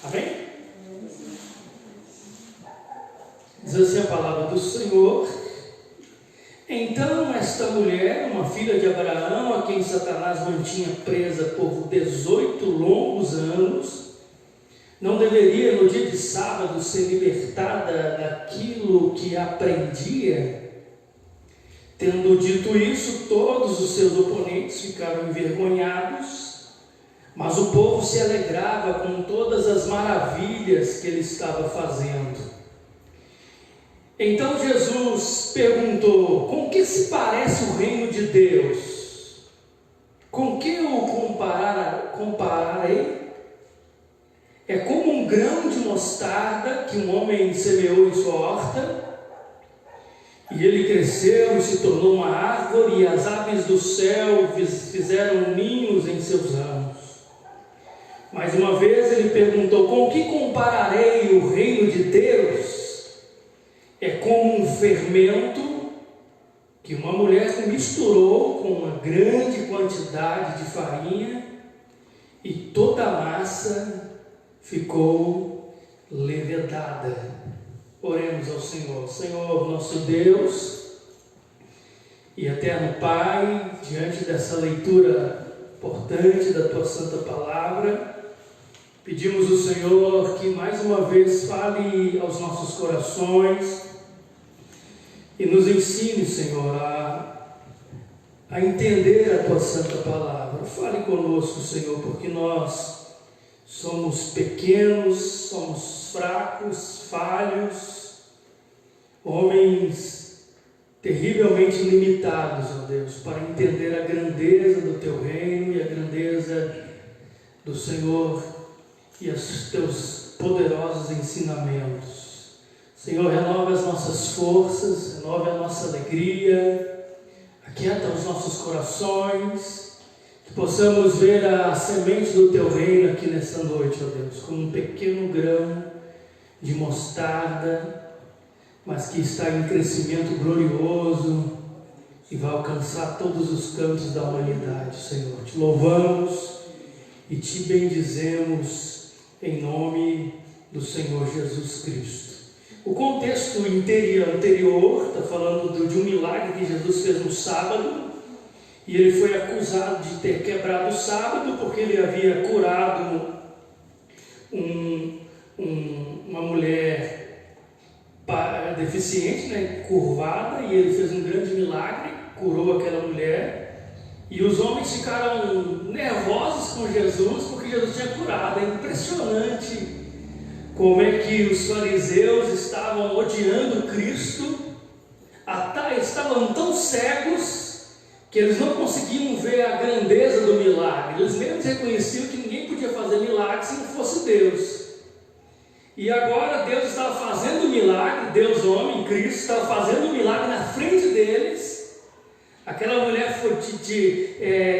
Amém? Diz assim a palavra do Senhor: então esta mulher, uma filha de Abraão, a quem Satanás mantinha presa por 18 longos anos, não deveria no dia de sábado ser libertada daquilo que aprendia? Tendo dito isso, todos os seus oponentes ficaram envergonhados, mas o povo se alegrava com todas as maravilhas que ele estava fazendo. Então Jesus perguntou: com que se parece o reino de Deus? Com que o compararei? É como um grão de mostarda que um homem semeou em sua horta, e ele cresceu e se tornou uma árvore, e as aves do céu fizeram ninhos em seus ramos. Mais uma vez ele perguntou: com que compararei o reino de Deus? É como um fermento que uma mulher misturou com uma grande quantidade de farinha, e toda a massa ficou levedada. Oremos ao Senhor. Senhor, nosso Deus e eterno Pai, diante dessa leitura importante da Tua Santa Palavra, pedimos ao Senhor que mais uma vez fale aos nossos corações e nos ensine, Senhor, a entender a Tua Santa Palavra. Fale conosco, Senhor, porque nós somos pequenos, somos fracos, falhos, homens terrivelmente limitados, ó Deus, para entender a grandeza do Teu reino e a grandeza do Senhor e os Teus poderosos ensinamentos. Senhor, renova as nossas forças, renova a nossa alegria, aquieta os nossos corações, que possamos ver a semente do Teu reino aqui nesta noite, ó Deus, como um pequeno grão de mostarda, mas que está em crescimento glorioso e vai alcançar todos os cantos da humanidade, Senhor. Te louvamos e Te bendizemos em nome do Senhor Jesus Cristo. O contexto anterior está falando de um milagre que Jesus fez no sábado, e ele foi acusado de ter quebrado o sábado porque ele havia curado uma mulher deficiente, curvada, e ele fez um grande milagre, curou aquela mulher, e os homens ficaram nervosos com Jesus porque Jesus tinha curado. É impressionante como é que os fariseus estavam odiando Cristo, estavam tão cegos que eles não conseguiam ver a grandeza do milagre. Eles mesmos reconheciam que ninguém podia fazer milagre se não fosse Deus. E agora Deus estava fazendo um milagre, Deus homem, Cristo, estava fazendo um milagre na frente deles. Aquela mulher foi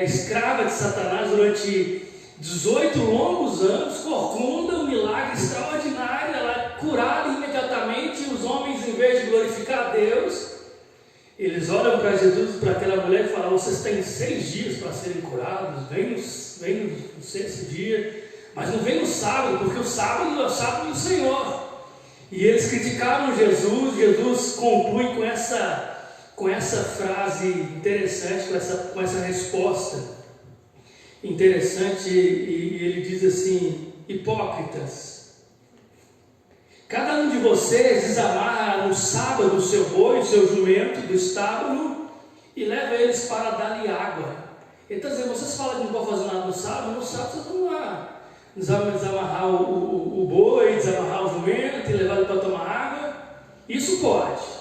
escrava de Satanás durante 18 longos anos, corcunda, um milagre extraordinário, ela curada imediatamente. Os homens, em vez de glorificar a Deus, eles olham para Jesus, para aquela mulher, e falam: vocês têm 6 dias para serem curados, vem no 6º dia, mas não vem no sábado, porque o sábado é o sábado do Senhor. E eles criticaram Jesus. Jesus conclui com essa frase interessante, com essa resposta interessante, e ele diz assim: hipócritas, cada um de vocês desamarra no sábado o seu boi, o seu jumento do estábulo e leva eles para dar-lhe água. Ele está dizendo: vocês falam que não podem fazer nada no sábado vocês vão lá desamarrar o boi, desamarrar o jumento e levar ele para tomar água. Isso pode.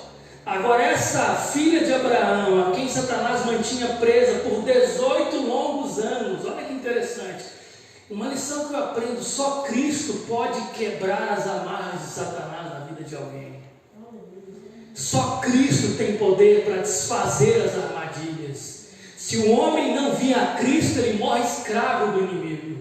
Agora, essa filha de Abraão, a quem Satanás mantinha presa por 18 longos anos, olha que interessante, uma lição que eu aprendo: só Cristo pode quebrar as amarras de Satanás na vida de alguém. Só Cristo tem poder para desfazer as armadilhas. Se o homem não vir a Cristo, ele morre escravo do inimigo.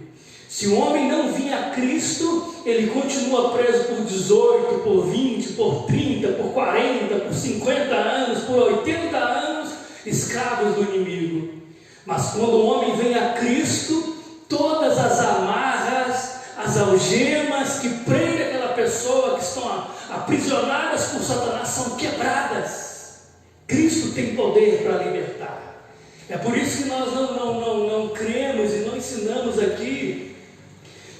Se o homem não vir a Cristo, ele continua preso por 18, por 20, por 30, por 40, por 50 anos, por 80 anos, escravos do inimigo. Mas quando o homem vem a Cristo, todas as amarras, as algemas, algemas que prendem aquela pessoa, que estão aprisionadas por Satanás, são quebradas. Cristo tem poder para libertar. É por isso que nós não cremos e não ensinamos aqui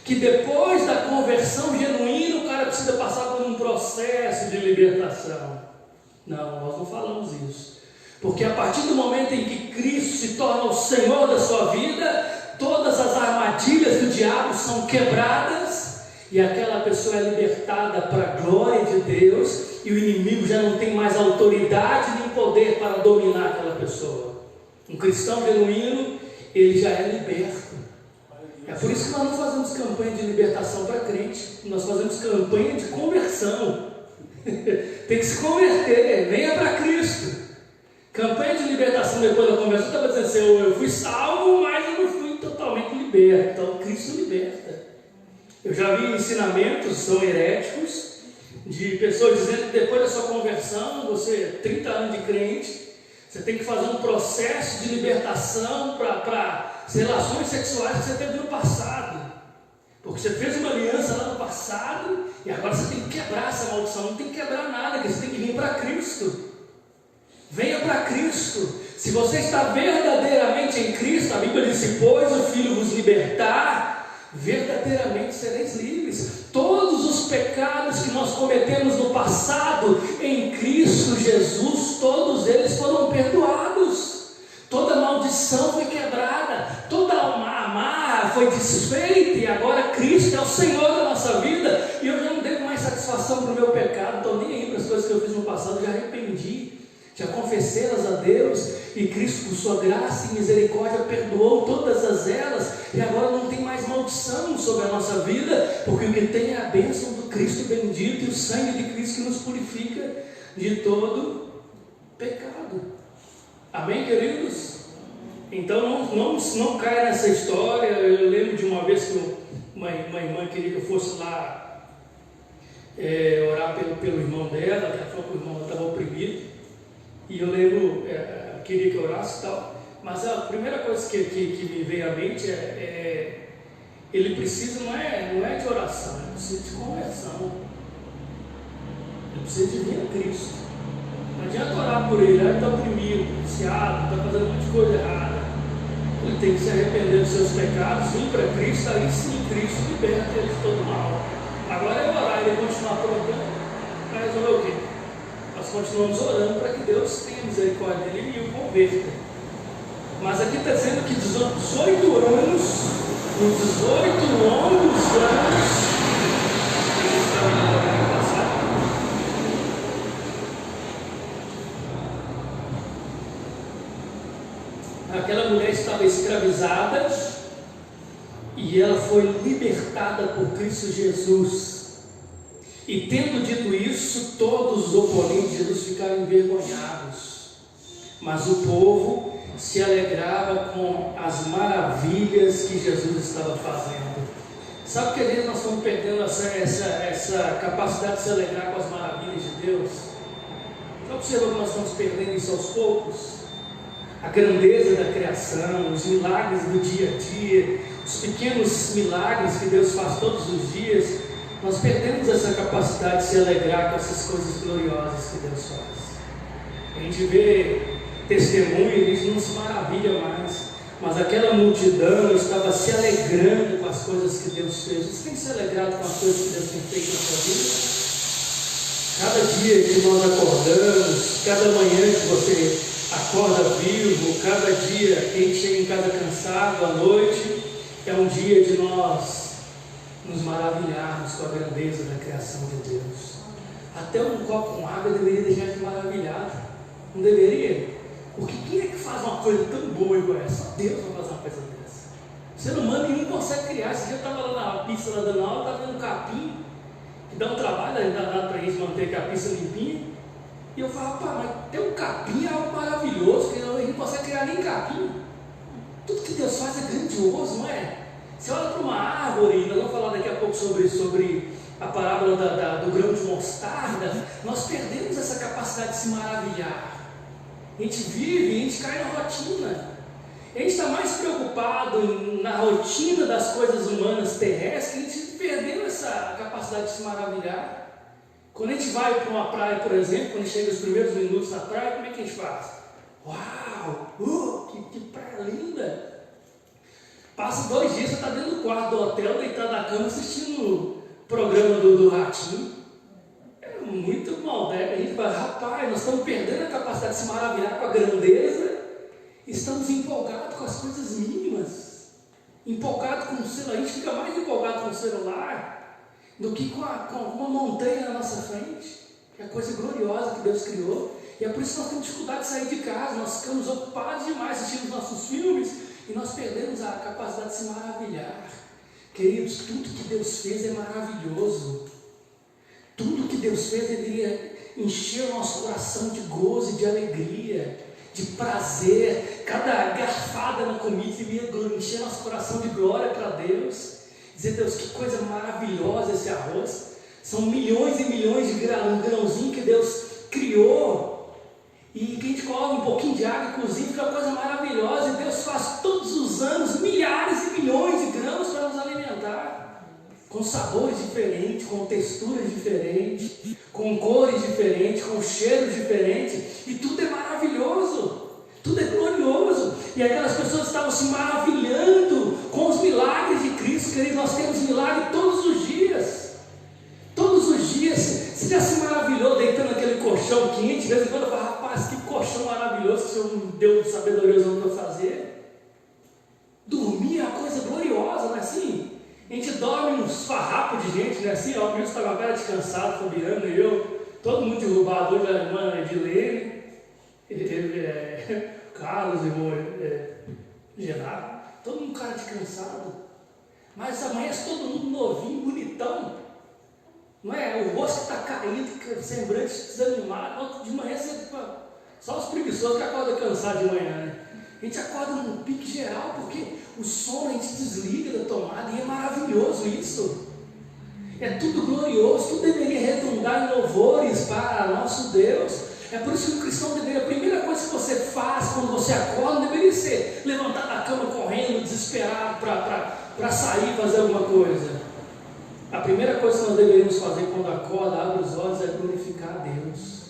que depois da conversão genuína o cara precisa passar por um processo de libertação. Não, nós não falamos isso. Porque a partir do momento em que Cristo se torna o Senhor da sua vida, todas as armadilhas do diabo são quebradas e aquela pessoa é libertada para a glória de Deus, e o inimigo já não tem mais autoridade nem poder para dominar aquela pessoa. Um cristão genuíno, ele já é liberto. É por isso que nós não fazemos campanha de libertação para crente, nós fazemos campanha de conversão. Tem que se converter, venha para Cristo. Campanha de libertação depois da conversão estava dizendo assim: eu fui salvo, mas eu não fui totalmente liberto. Então Cristo liberta. Eu já vi ensinamentos, são heréticos, de pessoas dizendo que depois da sua conversão, você, 30 anos de crente, você tem que fazer um processo de libertação para as relações sexuais que você teve no passado. Porque você fez uma aliança lá no passado e agora você tem que quebrar essa maldição. Não tem que quebrar nada, que você tem que vir para Cristo. Venha para Cristo. Se você está verdadeiramente em Cristo, a Bíblia diz: se pois o Filho vos libertar, verdadeiramente sereis livres. Todos os pecados que nós cometemos no passado, em Cristo Jesus, todos eles foram perdoados. Toda maldição foi quebrada, toda amarra foi desfeita, e agora Cristo é o Senhor da nossa vida, e eu já não devo mais satisfação para o meu pecado, estou nem aí para as coisas que eu fiz no passado, já arrependi, já confessei-las a Deus, e Cristo, por sua graça e misericórdia, perdoou todas as elas, e agora não tem mais maldição sobre a nossa vida, porque o que tem é a bênção do Cristo bendito e o sangue de Cristo que nos purifica de todo pecado. Amém, queridos? Então não caia nessa história. Eu lembro de uma vez que uma irmã queria que eu fosse lá orar pelo irmão dela, que ela falou que o irmão estava oprimido, e eu lembro, queria que eu orasse e tal, mas a primeira coisa que me veio à mente ele precisa, não é de oração, ele precisa de conversão, ele precisa de vir a Cristo. Não adianta orar por ele, ele está oprimido, viciado, está fazendo um monte de coisa errada. Ele tem que se arrepender dos seus pecados, vir para Cristo, aí sim Cristo liberta ele de todo mal. Agora é orar, ele continuar provando, vai resolver o quê? Nós continuamos orando para que Deus tenha misericórdia dele e o converta. Mas aqui está dizendo que 18 anos, nos 18 longos anos, ele estava no lugar passado. Aquela mulher estava escravizada e ela foi libertada por Cristo Jesus. E tendo dito isso, todos os oponentes de Jesus ficaram envergonhados. Mas o povo se alegrava com as maravilhas que Jesus estava fazendo. Sabe que às vezes nós estamos perdendo essa capacidade de se alegrar com as maravilhas de Deus? Já observou que nós estamos perdendo isso aos poucos? A grandeza da criação, os milagres do dia a dia, os pequenos milagres que Deus faz todos os dias, nós perdemos essa capacidade de se alegrar com essas coisas gloriosas que Deus faz. A gente vê testemunho e a gente não se maravilha mais, mas aquela multidão estava se alegrando com as coisas que Deus fez. Você tem se alegrado com as coisas que Deus tem feito na sua vida? Cada dia que nós acordamos, cada manhã que você acorda vivo, cada dia que a gente chega em casa cansado à noite, é um dia de nós nos maravilharmos com a grandeza da criação de Deus. Até um copo com água deveria deixar de maravilhado, não deveria? Porque quem é que faz uma coisa tão boa igual essa? Só Deus vai fazer uma coisa dessa. O ser humano nenhum consegue criar. Esse dia eu estava lá na pista, lá dando aula, estava vendo um capim, que dá um trabalho danado para a gente manter a pista limpinha. E eu falava: pá, mas ter um capim é algo maravilhoso, porque a gente não consegue criar nem capim. Tudo que Deus faz é grandioso, não é? Você olha para uma árvore, nós vamos falar daqui a pouco sobre a parábola do grão de mostarda, nós perdemos essa capacidade de se maravilhar. A gente vive, a gente cai na rotina. A gente está mais preocupado na rotina das coisas humanas terrestres, que a gente perdeu essa capacidade de se maravilhar. Quando a gente vai para uma praia, por exemplo, quando chega os primeiros minutos na praia, como é que a gente faz? Uau! Que praia linda! Passa 2 dias, você está dentro do quarto do hotel, deitado na cama, assistindo o programa do Ratinho. É muito maldade. A gente fala, rapaz, nós estamos perdendo a capacidade de se maravilhar com a grandeza, estamos empolgados com as coisas mínimas, empolgados com o celular. A gente fica mais empolgado com o celular do que com uma montanha na nossa frente, que é a coisa gloriosa que Deus criou. E é por isso que nós temos dificuldade de sair de casa, nós ficamos ocupados demais assistindo os nossos filmes e nós perdemos a capacidade de se maravilhar. Queridos, tudo que Deus fez é maravilhoso. Tudo que Deus fez deveria encher o nosso coração de gozo e de alegria, de prazer. Cada garfada na comida devia encher nosso coração de glória para Deus. Dizer, Deus, que coisa maravilhosa esse arroz. São milhões e milhões de grãozinho que Deus criou. E que a gente coloca um pouquinho de água e cozinha, fica uma coisa maravilhosa. E Deus faz todos os anos milhares e milhões de grãos para nos alimentar. Com sabores diferentes, com texturas diferentes, com cores diferentes, com cheiros diferentes. E tudo é maravilhoso. Tudo é glorioso. E aquelas pessoas estavam se maravilhando com os milagres de Cristo. Querido, nós temos milagre todos os dias. Todos os dias. Você já se maravilhou deitando naquele colchão quente? De vez em quando eu falo, rapaz, que colchão maravilhoso que o Senhor me deu sabedoria para fazer. Dormir é uma coisa gloriosa, não é assim? A gente dorme uns farrapos de gente, não é assim? Ó, o está com a cara de cansado, Fabiano e eu, todo mundo derrubado hoje, a irmã Edilene, Carlos, irmão Gerardo, todo mundo cara de cansado. Mas amanhã todo mundo novinho, bonitão. Não é? O rosto está caído, semblante desanimado. De manhã só os preguiçosos que acordam cansados de manhã, né? A gente acorda num pique geral, porque o sono a gente desliga da tomada e é maravilhoso isso. É tudo glorioso, tudo deveria redundar em louvores para nosso Deus. É por isso que o cristão deveria, a primeira coisa que você faz quando você acorda, não deveria ser levantar da cama correndo, desesperado para sair e fazer alguma coisa. A primeira coisa que nós deveríamos fazer quando acorda, abre os olhos, é glorificar a Deus.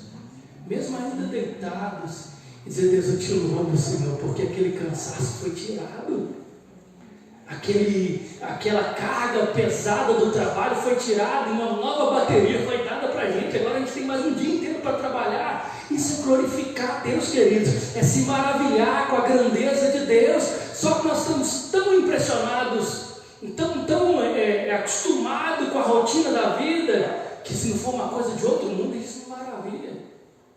Mesmo ainda deitados, e dizer, Deus, eu te louvo, Senhor, porque aquele cansaço foi tirado. Aquela carga pesada do trabalho foi tirada, e uma nova bateria foi dada para a gente. Agora a gente tem mais um dia inteiro para trabalhar. Isso é glorificar a Deus, queridos. É se maravilhar com a grandeza de Deus. Só que nós estamos tão impressionados, tão acostumados com a rotina da vida, que se não for uma coisa de outro mundo, isso não maravilha.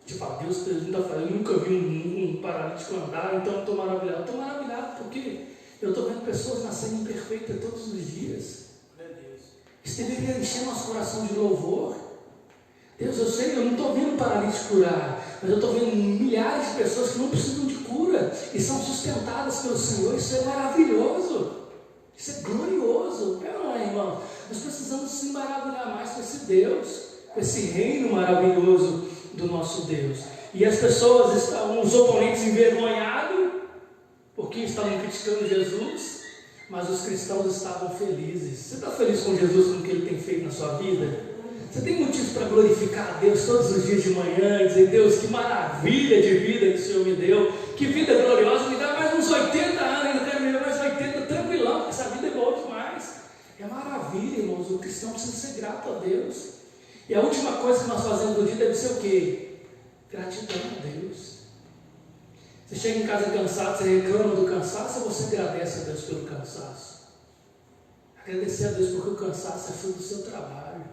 Tipo, Deus está falando, eu nunca vi um paralítico andar, então eu estou maravilhado. Estou maravilhado porque eu estou vendo pessoas nascerem imperfeitas todos os dias. Isso deveria encher nosso coração de louvor. Deus, eu sei, eu não estou vendo paralítico curar, mas eu estou vendo milhares de pessoas que não precisam de cura e são sustentadas pelo Senhor. Isso é maravilhoso. Isso é glorioso. Não é, irmão? Nós precisamos se maravilhar mais com esse Deus, com esse reino maravilhoso do nosso Deus. E as pessoas estavam, os oponentes, envergonhados, porque estavam criticando Jesus, mas os cristãos estavam felizes. Você está feliz com Jesus, com o que Ele tem feito na sua vida? Você tem motivos para glorificar a Deus todos os dias de manhã, e dizer, Deus, que maravilha de vida que o Senhor me deu, que vida gloriosa, me dá mais uns 80 anos, ainda quero viver mais 80 tranquilão, porque essa vida é boa demais. É maravilha, irmãos, o cristão precisa ser grato a Deus. E a última coisa que nós fazemos no dia deve ser o quê? Gratidão a Deus. Você chega em casa cansado, você reclama do cansaço, ou você agradece a Deus pelo cansaço? Agradecer a Deus porque o cansaço é fruto do seu trabalho.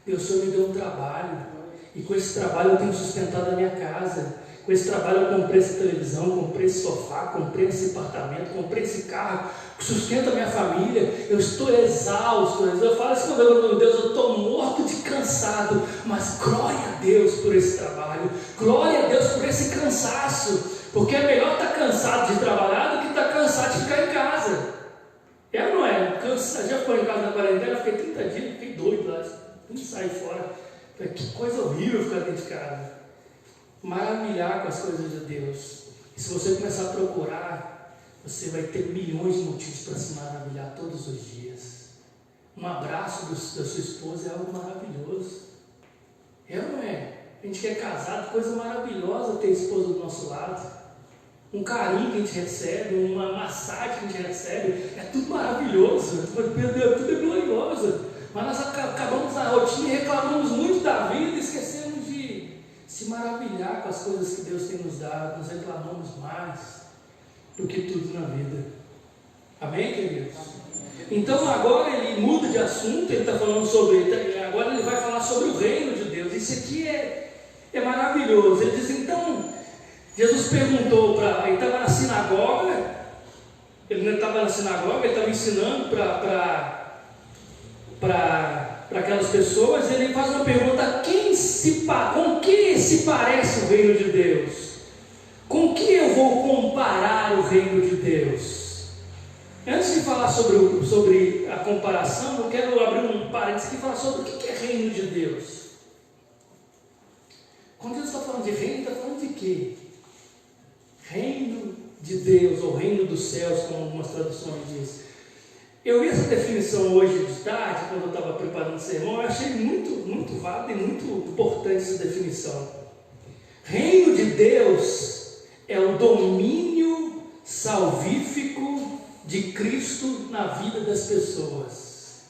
Deus, o Senhor me deu um trabalho, e com esse trabalho eu tenho sustentado a minha casa. Com esse trabalho eu comprei essa televisão, comprei esse sofá, comprei esse apartamento, comprei esse carro, que sustenta a minha família. Eu estou exausto. Eu falo assim, meu Deus, eu estou morto de cansado, mas glória a Deus por esse trabalho, glória a Deus por esse cansaço, porque é melhor estar cansado de trabalhar do que estar cansado de ficar em casa. É ou não é? Já ficou em casa na quarentena, fiquei 30 dias, fiquei doido lá, não saí fora. Que coisa horrível ficar dentro de casa. Maravilhar com as coisas de Deus. E se você começar a procurar, você vai ter milhões de motivos para se maravilhar todos os dias. Um abraço da sua esposa é algo maravilhoso. É ou não é? A gente que é casado, coisa maravilhosa ter a esposa do nosso lado. Um carinho que a gente recebe, uma massagem que a gente recebe, é tudo maravilhoso. Meu Deus, tudo é glorioso. Mas nós acabamos a rotina e reclamamos muito da vida e esquecemos de se maravilhar com as coisas que Deus tem nos dado. Nós reclamamos mais do que tudo na vida. Amém, queridos? Então agora ele muda de assunto, ele está falando sobre, agora ele vai falar sobre o reino de Deus. Isso aqui é maravilhoso. Ele diz, então, Jesus perguntou ele estava na sinagoga, ele não estava na sinagoga, ele estava ensinando para aquelas pessoas, e ele faz uma pergunta: com que se parece o reino de Deus? Com que eu vou comparar o reino de Deus? Antes de falar sobre a comparação, eu quero abrir um parênteses aqui e falar sobre o que é reino de Deus. Quando Deus está falando de reino, ele está falando de quê? Reino de Deus, ou reino dos céus, como algumas traduções dizem. Eu vi essa definição hoje de tarde, quando eu estava preparando o sermão, eu achei muito válida e muito importante essa definição. Reino de Deus é o domínio salvífico de Cristo na vida das pessoas.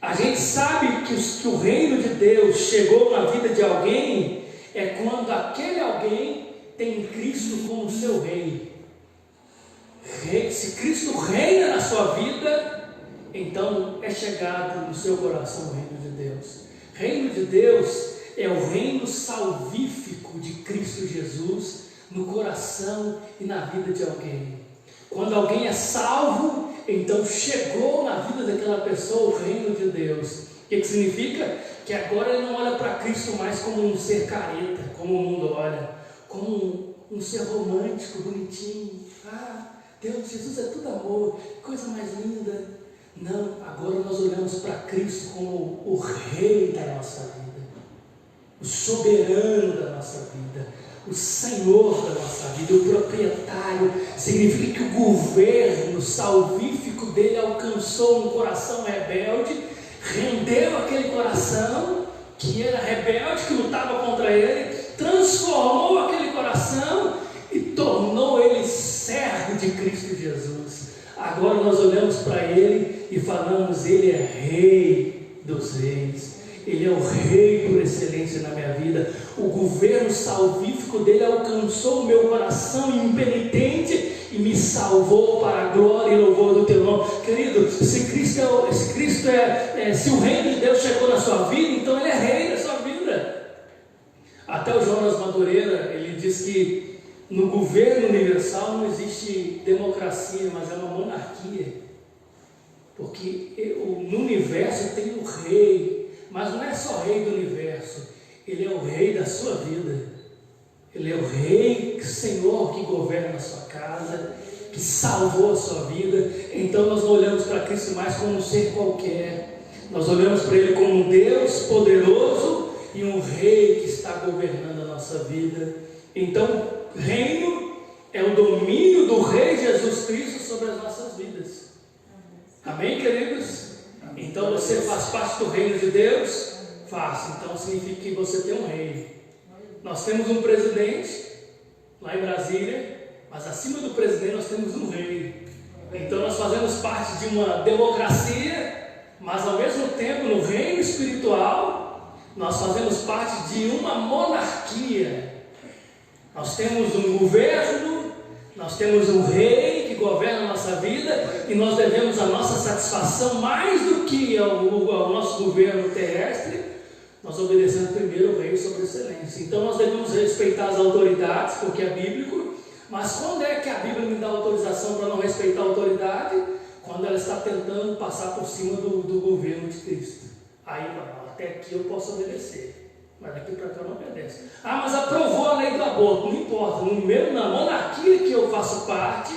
A gente sabe que o reino de Deus chegou na vida de alguém é quando aquele alguém tem Cristo como seu rei. Se Cristo reina na sua vida, então é chegado no seu coração o reino de Deus. Reino de Deus é o reino salvífico de Cristo Jesus no coração e na vida de alguém. Quando alguém é salvo, então chegou na vida daquela pessoa o reino de Deus. O que significa? Que agora ele não olha para Cristo mais como um ser careta, como o mundo olha, como um ser romântico, bonitinho. Deus, Jesus é tudo amor, que coisa mais linda. Não, agora nós olhamos para Cristo como o rei da nossa vida, o soberano da nossa vida, o Senhor da nossa vida, o proprietário. Significa que o governo salvífico dele alcançou um coração rebelde, rendeu aquele coração que era rebelde, que lutava contra ele, transformou aquele coração e tornou ele servo de Cristo Jesus. Agora nós olhamos para ele e falamos: ele é rei dos reis, ele é o rei por excelência na minha vida. O governo salvífico dele alcançou o meu coração impenitente e me salvou para a glória e louvor do teu nome. Querido, se o reino de Deus chegou na sua vida, então ele é rei da sua vida. Até o Jonas Madureira, ele diz que no governo universal não existe democracia, mas é uma monarquia, porque no universo tem o rei, mas não é só rei do universo, ele é o rei da sua vida, ele é o rei, Senhor, que governa a sua casa, que salvou a sua vida. Então nós não olhamos para Cristo mais como um ser qualquer, nós olhamos para ele como um Deus poderoso e um rei que está governando a nossa vida. Então reino é o domínio do Rei Jesus Cristo sobre as nossas vidas. Amém, queridos? Então você faz parte do reino de Deus? Faz. Então significa que você tem um rei. Nós temos um presidente lá em Brasília, mas acima do presidente nós temos um rei. Então nós fazemos parte de uma democracia, mas ao mesmo tempo no reino espiritual nós fazemos parte de uma monarquia. Nós temos um governo, nós temos um rei que governa a nossa vida, e nós devemos a nossa satisfação mais do que ao nosso governo terrestre, nós obedecemos primeiro o rei sobre excelência. Então nós devemos respeitar as autoridades, porque é bíblico, mas quando é que a Bíblia me dá autorização para não respeitar a autoridade? Quando ela está tentando passar por cima do governo de Cristo. Aí, até aqui eu posso obedecer, mas daqui para cá não obedece. Mas aprovou a lei do aborto, não importa. Na monarquia que eu faço parte,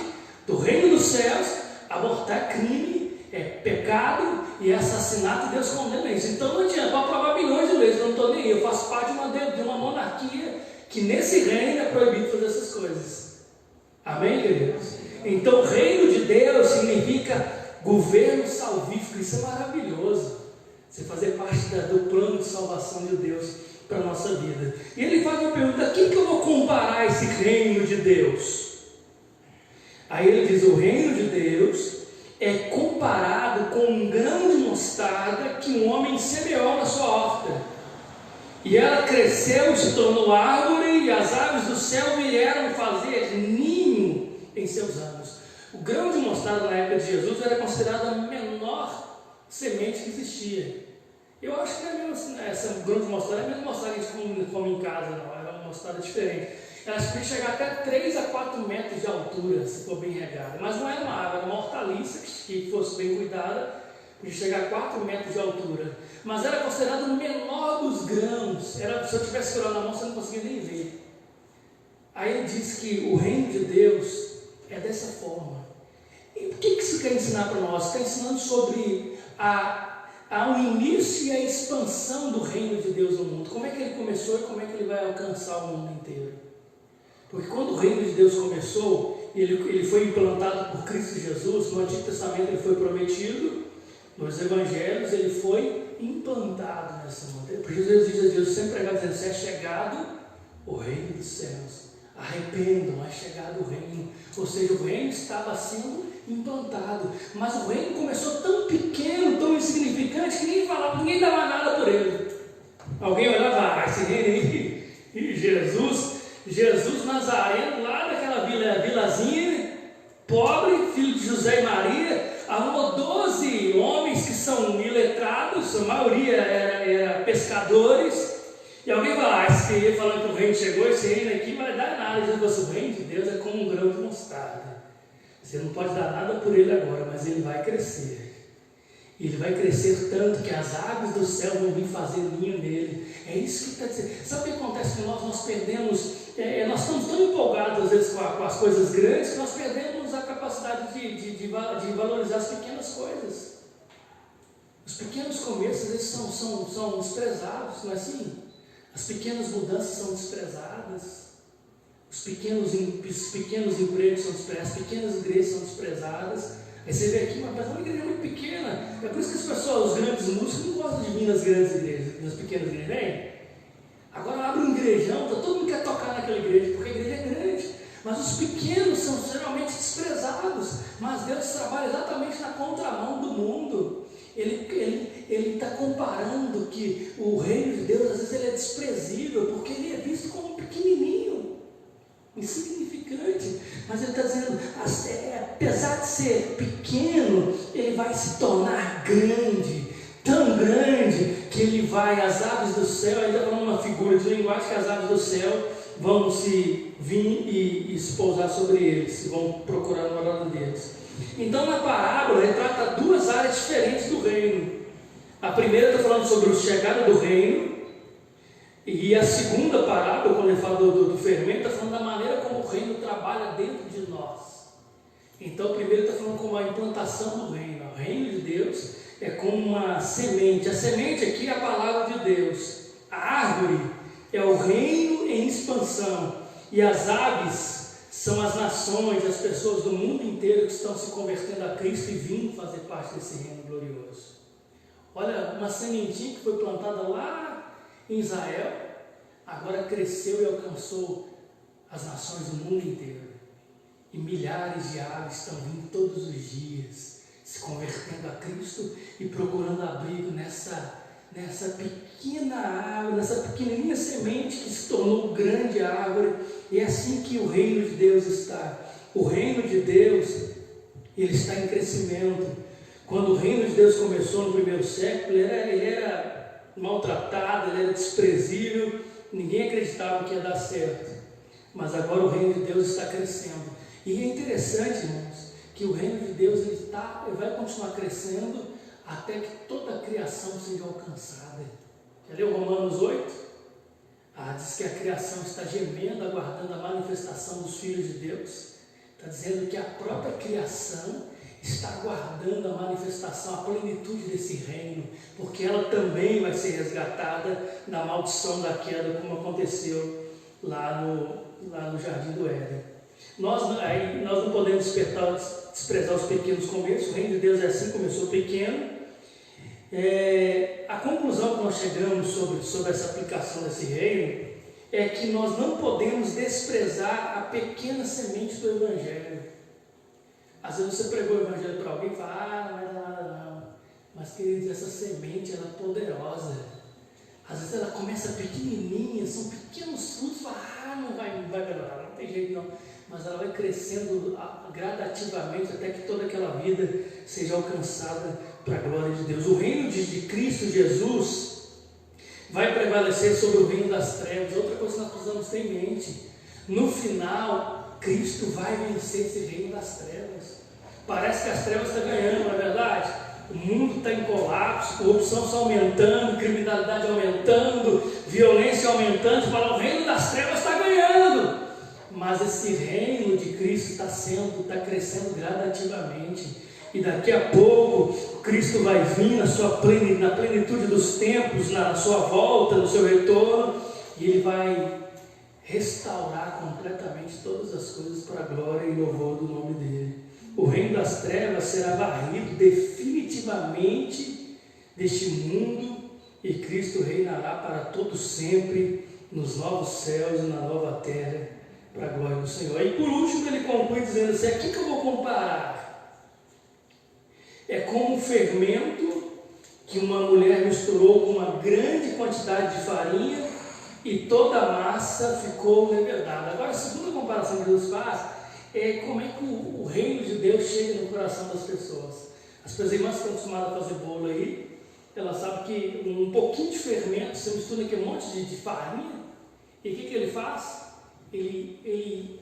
do reino dos céus, abortar é crime, é pecado e é assassinato, e Deus condena isso. Então não adianta, vou aprovar bilhões de leis, eu não estou nem aí. Eu faço parte de uma monarquia que nesse reino é proibido fazer essas coisas. Amém, queridos? Então reino de Deus significa governo salvífico. Isso é maravilhoso. Você fazer parte do plano de salvação de Deus para a nossa vida. E ele faz uma pergunta: a quem que eu vou comparar esse reino de Deus? Aí ele diz: o reino de Deus é comparado com um grão de mostarda que um homem semeou na sua horta. E ela cresceu e se tornou árvore, e as aves do céu vieram fazer ninho em seus ramos. O grão de mostarda na época de Jesus era considerado a menor semente que existia. Eu acho que não é mesmo assim, essa grão de mostarda é a mesma mostarda que a gente come em casa, não. Era uma mostarda diferente. Ela podia chegar até 3 a 4 metros de altura, se for bem regada. Mas não era uma árvore, era uma hortaliça que fosse bem cuidada, podia chegar a 4 metros de altura. Mas era considerado o menor dos grãos. Se eu tivesse segurado na mão, você não conseguia nem ver. Aí ele diz que o reino de Deus é dessa forma. E o que isso quer ensinar para nós? Está ensinando sobre o início e a expansão do reino de Deus no mundo. Como é que ele começou e como é que ele vai alcançar o mundo inteiro? Porque quando o reino de Deus começou, ele foi implantado por Cristo Jesus. No Antigo Testamento ele foi prometido, nos Evangelhos ele foi implantado nessa montanha. Por Jesus diz a Deus, sempre pregava dizendo: se é chegado o reino dos céus, arrependam, é chegado o reino. Ou seja, o reino estava sendo implantado, mas o reino começou tão pequeno, tão insignificante, que ninguém dava nada por ele. Alguém olhava: esse reino aí, e Jesus Nazareno, lá daquela vilazinha, pobre, filho de José e Maria, arrumou 12 homens que são iletrados, a maioria era pescadores, e alguém vai: esse aí falando que o reino chegou, esse reino aqui vai dar nada. Jesus falou: o reino de Deus é como um grão de mostarda. Você não pode dar nada por ele agora, mas ele vai crescer. Ele vai crescer tanto que as aves do céu vão vir fazer ninho nele. É isso que está dizendo. Sabe o que acontece com nós perdemos, nós estamos tão empolgados às vezes com as coisas grandes, que nós perdemos a capacidade de valorizar as pequenas coisas. Os pequenos começos, eles são desprezados, não é assim? As pequenas mudanças são desprezadas. Os pequenos empregos são desprezados, as pequenas igrejas são desprezadas. Aí você vê aqui, mas é uma igreja muito pequena. É por isso que as pessoas, os grandes músicos, não gostam de vir nas grandes igrejas, nas pequenas igrejas. Vem? Agora abre um igrejão, todo mundo quer tocar naquela igreja, porque a igreja é grande. Mas os pequenos são geralmente desprezados. Mas Deus trabalha exatamente na contramão do mundo. Ele está comparando que o reino de Deus, às vezes, ele é desprezível, porque ele é visto como pequenininho, insignificante. Mas ele está dizendo, apesar de ser pequeno, ele vai se tornar grande, tão grande, que ele vai, as aves do céu, ele está falando uma figura de linguagem, que as aves do céu vão se vir e se pousar sobre eles, vão procurar a morada deles. Então, na parábola, ele trata 2 áreas diferentes do reino. A primeira está falando sobre a chegada do reino, e a segunda parábola, quando ele fala do fermento, está falando da maneira como o reino trabalha dentro de nós. Então, o primeiro está falando como a implantação do reino. O reino de Deus é como uma semente. A semente aqui é a palavra de Deus. A árvore é o reino em expansão. E as aves são as nações, as pessoas do mundo inteiro que estão se convertendo a Cristo e vindo fazer parte desse reino glorioso. Olha, uma sementinha que foi plantada lá em Israel, agora cresceu e alcançou as nações do mundo inteiro. E milhares de aves estão vindo todos os dias, se convertendo a Cristo e procurando abrigo nessa pequena árvore, nessa pequenininha semente que se tornou grande árvore. E é assim que o reino de Deus está. O reino de Deus, ele está em crescimento. Quando o reino de Deus começou no primeiro século, ele era maltratado, ele era desprezível, ninguém acreditava que ia dar certo. Mas agora o reino de Deus está crescendo. E é interessante, irmãos, que o reino de Deus ele vai continuar crescendo até que toda a criação seja alcançada. Já leu Romanos 8? Diz que a criação está gemendo, aguardando a manifestação dos filhos de Deus. Está dizendo que a própria criação está aguardando a manifestação, a plenitude desse reino, porque ela também vai ser resgatada da maldição da queda, como aconteceu lá no Jardim do Éden. Nós não podemos desprezar os pequenos começos. O reino de Deus é assim, começou pequeno. A conclusão que nós chegamos sobre essa aplicação desse reino é que nós não podemos desprezar a pequena semente do Evangelho. Às vezes você pregou o Evangelho para alguém e fala, não vai dar nada não. Mas, queridos, essa semente ela é poderosa. Às vezes ela começa pequenininha, são pequenos frutos, fala, não vai melhorar, não tem jeito não. Mas ela vai crescendo gradativamente até que toda aquela vida seja alcançada para a glória de Deus. O reino de Cristo Jesus vai prevalecer sobre o reino das trevas. Outra coisa que nós precisamos ter em mente: no final, Cristo vai vencer esse reino das trevas. Parece que as trevas estão ganhando, não é verdade? O mundo está em colapso, corrupção está aumentando, criminalidade aumentando, violência aumentando. Você fala, o reino das trevas está ganhando. Mas esse reino de Cristo está crescendo gradativamente. E daqui a pouco, Cristo vai vir na plenitude dos tempos, na sua volta, no seu retorno, e Ele vai restaurar completamente todas as coisas para a glória e louvor do nome dEle. O reino das trevas será varrido definitivamente deste mundo, e Cristo reinará para todo sempre nos novos céus e na nova terra, para a glória do Senhor. E por último ele conclui dizendo assim: aqui que eu vou comparar. É como um fermento que uma mulher misturou com uma grande quantidade de farinha e toda a massa ficou levedada. Agora, a segunda comparação que Jesus faz é como é que o reino de Deus chega no coração das pessoas. As pessoas irmãs que estão acostumadas a fazer bolo aí, elas sabem que um pouquinho de fermento, você mistura aqui um monte de farinha, e o que ele faz? Ele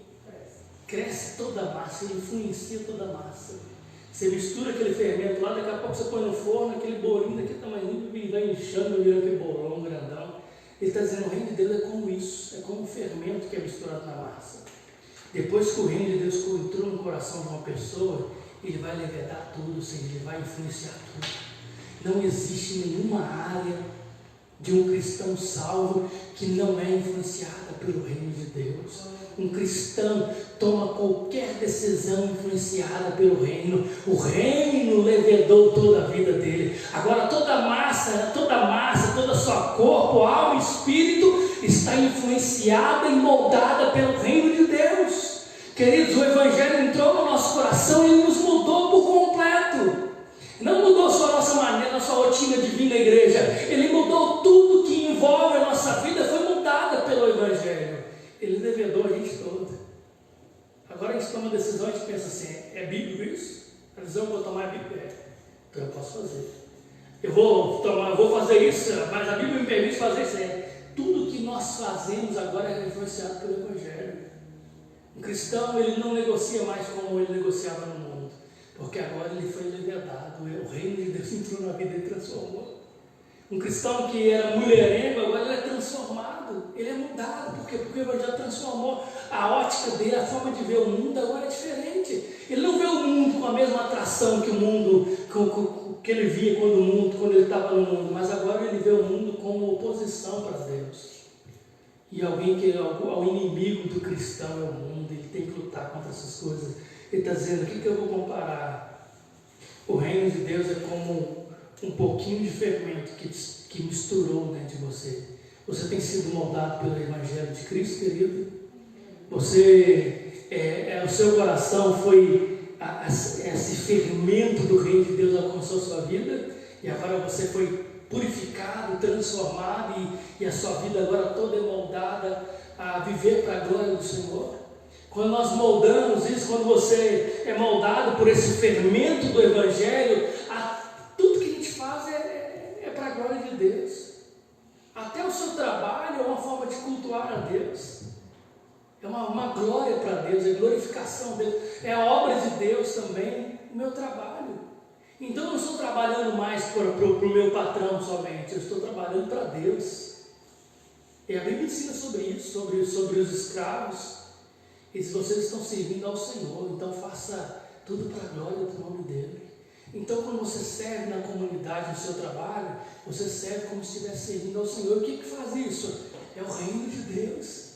cresce toda a massa, ele influencia toda a massa. Você mistura aquele fermento lá, daqui a pouco você põe no forno, aquele bolinho daquele tamanho, e vai inchando, vira aquele bolão grandão. Ele está dizendo, o reino de Deus é como isso, é como um fermento que é misturado na massa. Depois que o reino de Deus entrou no coração de uma pessoa, ele vai levedar tudo, ele vai influenciar tudo. Não existe nenhuma área de um cristão salvo que não é influenciada pelo reino de Deus. Um cristão toma qualquer decisão influenciada pelo reino. O reino levedou toda a vida dele. Agora toda a massa, toda a sua corpo, alma e espírito está influenciada e moldada pelo reino de Deus. Queridos, o Evangelho entrou no nosso coração e nos mudou por completo. Não mudou só a nossa maneira, a nossa rotina de vir na igreja. Ele mudou tudo que envolve a nossa vida, foi mudada pelo Evangelho. Ele levedou a gente toda. Agora a gente toma uma decisão, a gente pensa assim, é bíblico isso? A decisão que eu vou tomar é bíblica? Então eu posso fazer. Eu vou fazer isso, mas a Bíblia me permite fazer isso. Tudo que nós fazemos agora é influenciado pelo Evangelho. Um cristão, ele não negocia mais como ele negociava no mundo, porque agora ele foi levedado, o reino de Deus entrou na vida e transformou. Um cristão que era mulherengo, agora ele é transformado, ele é mudado, porque o Evangelho transformou a ótica dele, a forma de ver o mundo agora é diferente. Ele não vê o mundo com a mesma atração que o mundo, que ele via quando ele estava no mundo, mas agora ele vê o mundo como oposição para Deus. E alguém que é o inimigo do cristão é o mundo, ele tem que lutar contra essas coisas. Ele está dizendo, o que eu vou comparar? O reino de Deus é como um pouquinho de fermento que misturou dentro de você. Você tem sido moldado pelo Evangelho de Cristo, querido? O seu coração foi, esse fermento do reino de Deus alcançou sua vida, e agora você foi purificado, transformado, e a sua vida agora toda é moldada a viver para a glória do Senhor. Quando nós moldamos isso, quando você é moldado por esse fermento do Evangelho, tudo que a gente faz é para a glória de Deus. Até o seu trabalho é uma forma de cultuar a Deus. É uma glória para Deus, é glorificação de Deus, é a obra de Deus também, o meu trabalho. Então eu não estou trabalhando mais para o meu patrão somente, eu estou trabalhando para Deus. E a Bíblia ensina sobre isso, sobre os escravos. E se vocês estão servindo ao Senhor, então faça tudo para a glória do nome dEle. Então quando você serve na comunidade, no seu trabalho, você serve como se estivesse servindo ao Senhor. O que faz isso? É o reino de Deus.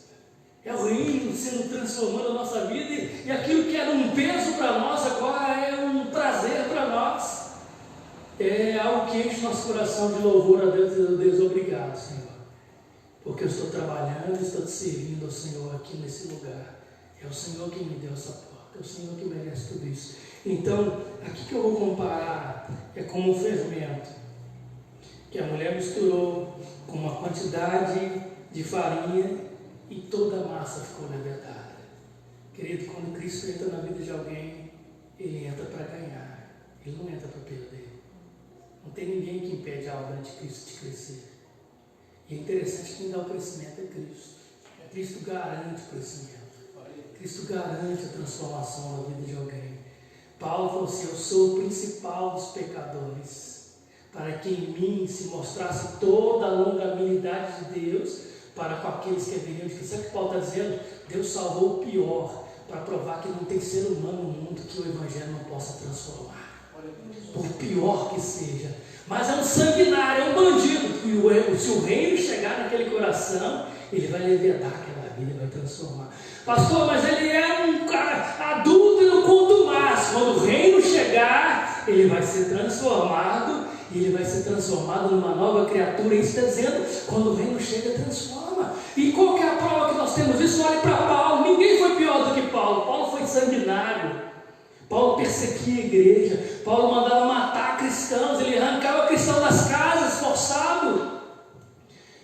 É o reino sendo transformando a nossa vida e aquilo que era um peso para nós agora é um prazer para nós. É algo que enche nosso coração de louvor a Deus. Deus, obrigado, Senhor, porque eu estou trabalhando, estou te servindo ao Senhor aqui nesse lugar. É o Senhor quem me deu essa porta, é o Senhor que merece tudo isso. Então, aqui que eu vou comparar é como um fermento que a mulher misturou com uma quantidade de farinha e toda a massa ficou levedada. Querido, quando Cristo entra na vida de alguém, Ele entra para ganhar, Ele não entra para perder. Não tem ninguém que impede a obra de Cristo de crescer. E é interessante que quem dá o crescimento é Cristo. Cristo garante o crescimento. Cristo garante a transformação na vida de alguém. Paulo falou assim: eu sou o principal dos pecadores, para que em mim se mostrasse toda a longanimidade de Deus para com aqueles que haveriam de Cristo. Sabe o que Paulo está dizendo? Deus salvou o pior, para provar que não tem ser humano no mundo que o Evangelho não possa transformar, por pior que seja. Mas é um sanguinário, é um bandido, e se o reino chegar naquele coração, ele vai levedar aquela vida, vai transformar. Pastor, mas ele é um cara adúltero contumaz. Quando o reino chegar, ele vai ser transformado, e ele vai ser transformado numa nova criatura. Isso está dizendo, quando o reino chega, transforma. E qual que é a prova que nós temos isso? Olhe para Paulo, ninguém foi pior do que Paulo. Paulo foi sanguinário, Paulo perseguia a igreja, Paulo mandava matar cristãos, ele arrancava cristãos das casas, forçado.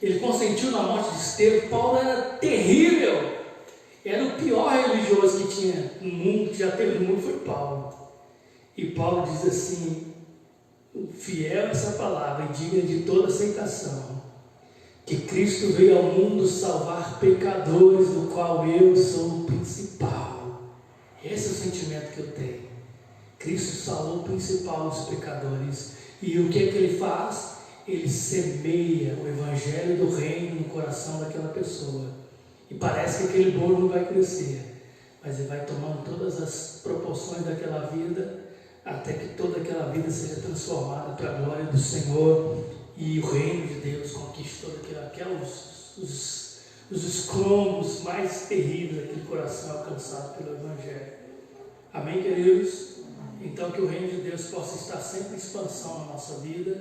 Ele consentiu na morte de Estevão. Paulo era terrível, era o pior religioso que tinha no mundo, que já teve no mundo, foi Paulo. E Paulo diz assim, fiel a essa palavra e digna de toda aceitação, que Cristo veio ao mundo salvar pecadores, do qual eu sou o principal. Esse é o sentimento que eu tenho. Cristo salvou o principal dos pecadores. E o que é que ele faz? Ele semeia o evangelho do reino no coração daquela pessoa. E parece que aquele bolo não vai crescer, mas ele vai tomando todas as proporções daquela vida, até que toda aquela vida seja transformada para a glória do Senhor, e o reino de Deus conquiste todos os escombros mais terríveis daquele coração alcançado pelo Evangelho. Amém, queridos? Então, que o reino de Deus possa estar sempre em expansão na nossa vida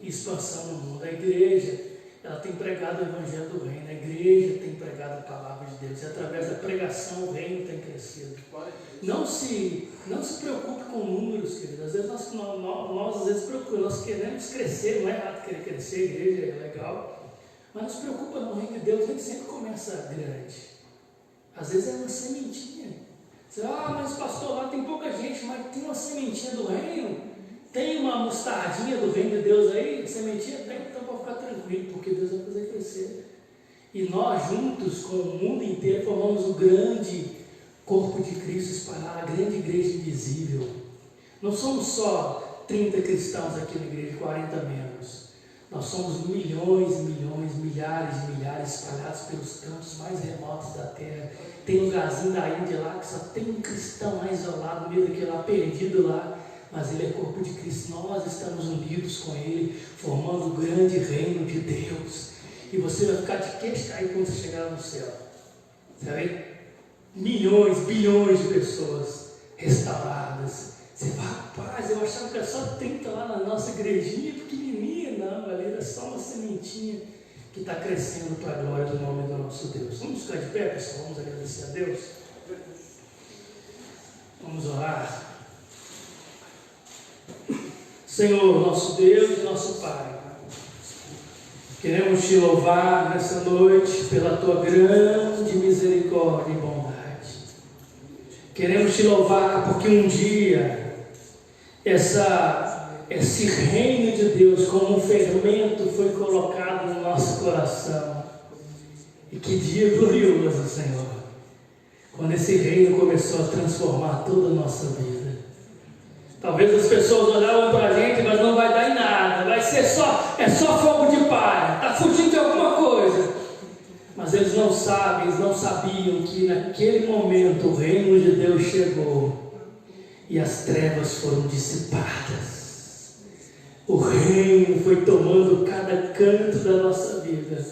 e expansão no mundo. A igreja, ela tem pregado o Evangelho do reino, a igreja tem pregado a palavra de Deus, e através da pregação o reino tem crescido. Não se preocupe com números, queridos. Às vezes nós às vezes preocupamos, nós queremos crescer, não é errado querer crescer, a igreja é legal, mas não se preocupa não, o reino de Deus nem sempre começa grande. Às vezes é uma sementinha. Você, mas pastor, lá tem pouca gente, mas tem uma sementinha do reino, tem uma mostardinha do reino de Deus aí, sementinha tem, então pode ficar tranquilo, porque Deus vai fazer crescer. E nós juntos, com o mundo inteiro, formamos o grande corpo de Cristo espalhado, a grande igreja invisível. Não somos só 30 cristãos aqui na igreja, 40 membros. Nós somos milhões e milhões, milhares e milhares espalhados pelos cantos mais remotos da terra. Tem um lugarzinho da Índia lá que só tem um cristão lá isolado, no meio daquele lá, perdido lá, mas ele é corpo de Cristo. Nós estamos unidos com ele, formando o grande reino de Deus. E você vai ficar de queixo caído quando você chegar no céu. Você vai ver milhões, bilhões de pessoas restauradas. Você vai, rapaz, eu achava que era só 30 lá na nossa igrejinha pequenininha. Não, ali era só uma sementinha que está crescendo para a glória do nome do nosso Deus. Vamos ficar de pé, pessoal, vamos agradecer a Deus. Vamos orar. Senhor, nosso Deus e nosso Pai, queremos te louvar nessa noite pela tua grande misericórdia e bondade. Queremos te louvar porque um dia esse reino de Deus, como um fermento, foi colocado no nosso coração. E que dia glorioso, Senhor, quando esse reino começou a transformar toda a nossa vida. Talvez as pessoas olhavam para a gente, mas não vai dar em nada, vai ser só fogo de palha, está fugindo de alguma coisa. Mas eles não sabem, eles não sabiam que naquele momento o reino de Deus chegou e as trevas foram dissipadas. O reino foi tomando cada canto da nossa vida.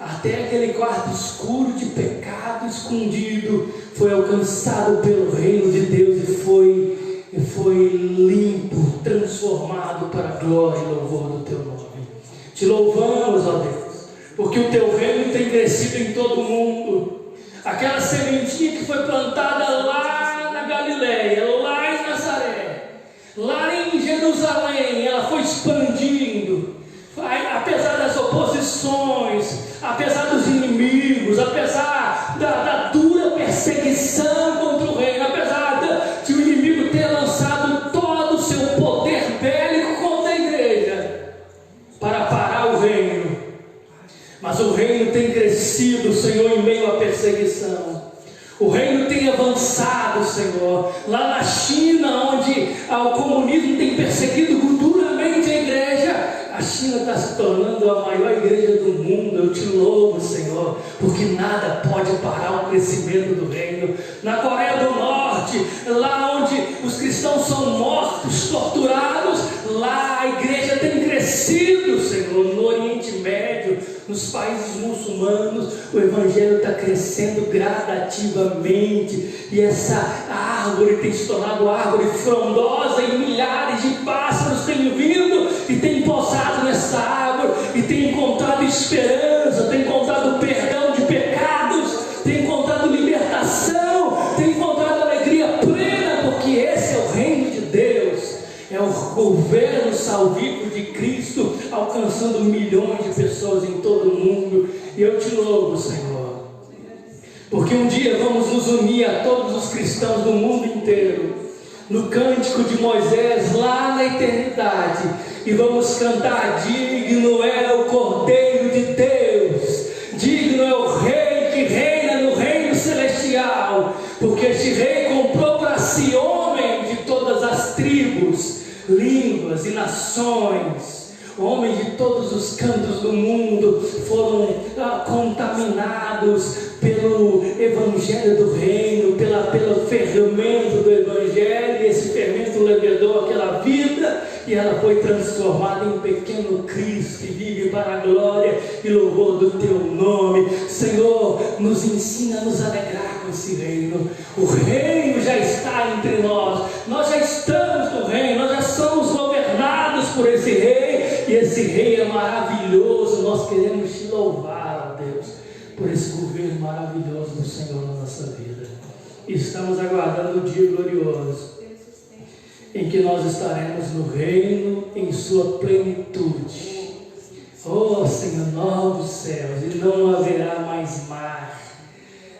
até aquele quarto escuro de pecado escondido, foi alcançado pelo reino de Deus e foi limpo, transformado para a glória e louvor do teu nome. Te louvamos, ó Deus, porque o teu reino tem crescido em todo o mundo. Aquela sementinha que foi plantada lá na Galileia, lá em Nazaré, lá em Jerusalém, ela foi expandindo. Apesar das oposições, apesar dos inimigos, apesar da dura perseguição contra o reino, apesar de o inimigo ter lançado todo o seu poder bélico contra a igreja para parar o reino, mas o reino tem crescido, Senhor, em meio à perseguição. O reino tem avançado, Senhor. Lá na China, onde o comunismo tem perseguido duramente a igreja, a China está se tornando a maior igreja do mundo. Eu te louvo, Senhor, porque nada pode parar o crescimento do reino. Na Coreia do Norte, lá onde os cristãos são mortos, torturados, lá a igreja tem crescido, Senhor. No Oriente Médio, nos países muçulmanos, o evangelho está crescendo gradativamente, e essa árvore tem se tornado árvore frondosa, e milhares de pássaros têm vindo e têm pousado nessa árvore e têm encontrado esperança, têm encontrado perdão de pecados, têm encontrado libertação, têm encontrado alegria plena, porque esse é o reino de Deus. É o governo salvífico de Cristo alcançando milhões de pessoas em todo o mundo. E eu te louvo, Senhor, porque um dia vamos nos unir a todos os cristãos do mundo inteiro no cântico de Moisés lá na eternidade, e vamos cantar: digno é o Cordeiro de Deus, digno é o Rei que reina no reino celestial, porque este Rei comprou para si homens de todas as tribos, línguas e nações. Homens de todos os cantos do mundo foram contaminados pelo evangelho do reino, pelo fermento do evangelho, e esse fermento levedou aquela vida, e ela foi transformada em pequeno Cristo, que vive para a glória e louvor do teu nome. Senhor, nos ensina a nos alegrar com esse reino. O reino já está entre nós já estamos no reino, nós já somos governados por esse rei, e esse rei é maravilhoso. Nós queremos te louvar, ó Deus, por esse governo maravilhoso do Senhor na nossa vida. Estamos aguardando o dia glorioso em que nós estaremos no reino em sua plenitude. Oh Senhor, novos céus, e não haverá mais mar,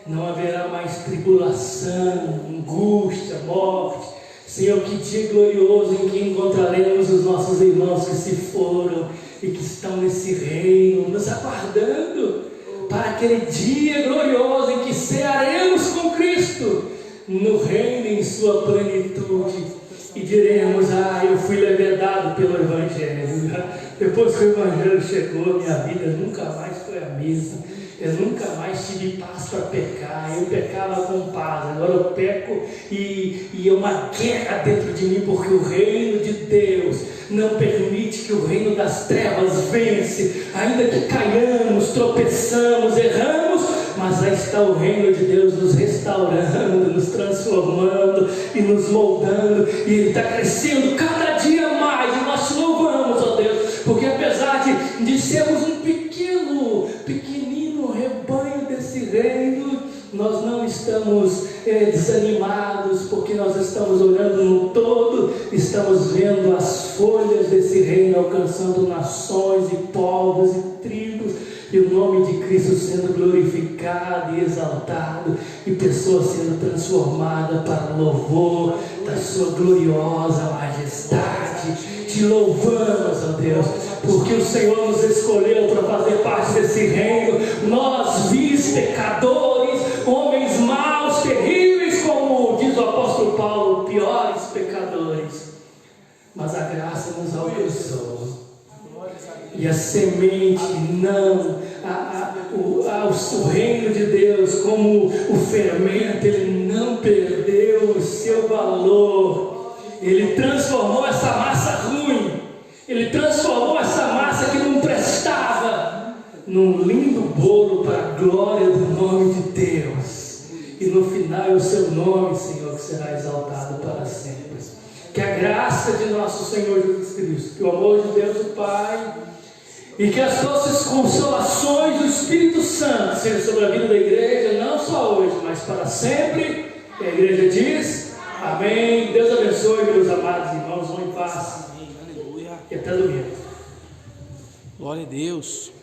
não haverá mais tribulação, angústia, morte. Senhor, que dia glorioso em que encontraremos os nossos irmãos que se foram e que estão nesse reino, nos aguardando para aquele dia glorioso em que cearemos com Cristo no reino em sua plenitude, e diremos: eu fui levedado pelo Evangelho. Depois que o Evangelho chegou, minha vida nunca mais foi a mesma. Eu nunca mais tive paz para pecar. Eu pecava com paz, agora eu peco e é uma guerra dentro de mim, porque o reino de Deus não permite que o reino das trevas vence. Ainda que caiamos, tropeçamos, erramos, mas aí está o reino de Deus nos restaurando, nos transformando e nos moldando, e Ele está crescendo cada dia mais, e nós te louvamos, ó Deus, porque apesar de sermos um pequenino rebanho desse reino, nós não estamos desanimados, porque nós estamos olhando no todo, estamos vendo as folhas desse reino alcançando nações e povos e tribos, e o nome de Cristo sendo glorificado e exaltado, e pessoas sendo transformadas para o louvor da sua gloriosa majestade. Te louvamos, ó Deus, porque o Senhor nos escolheu para fazer parte desse reino. Nós, vis pecadores, homens maus, terríveis, como diz o apóstolo Paulo, piores pecadores, mas a graça nos alcançou, e a semente o reino de Deus, como o fermento, ele não perdeu o seu valor. Ele transformou essa massa ruim, ele transformou essa massa que não prestava num lindo bolo para a glória do nome de Deus. E no final é o seu nome, Senhor, que será exaltado para sempre. Que a graça de nosso Senhor Jesus Cristo, que o amor de Deus o Pai e que as doces consolações do Espírito Santo sejam sobre a vida da igreja, não só hoje, mas para sempre. E a igreja diz: amém. Deus abençoe, meus amados irmãos, vão em paz. Amém. Aleluia. E até domingo. Glória a Deus.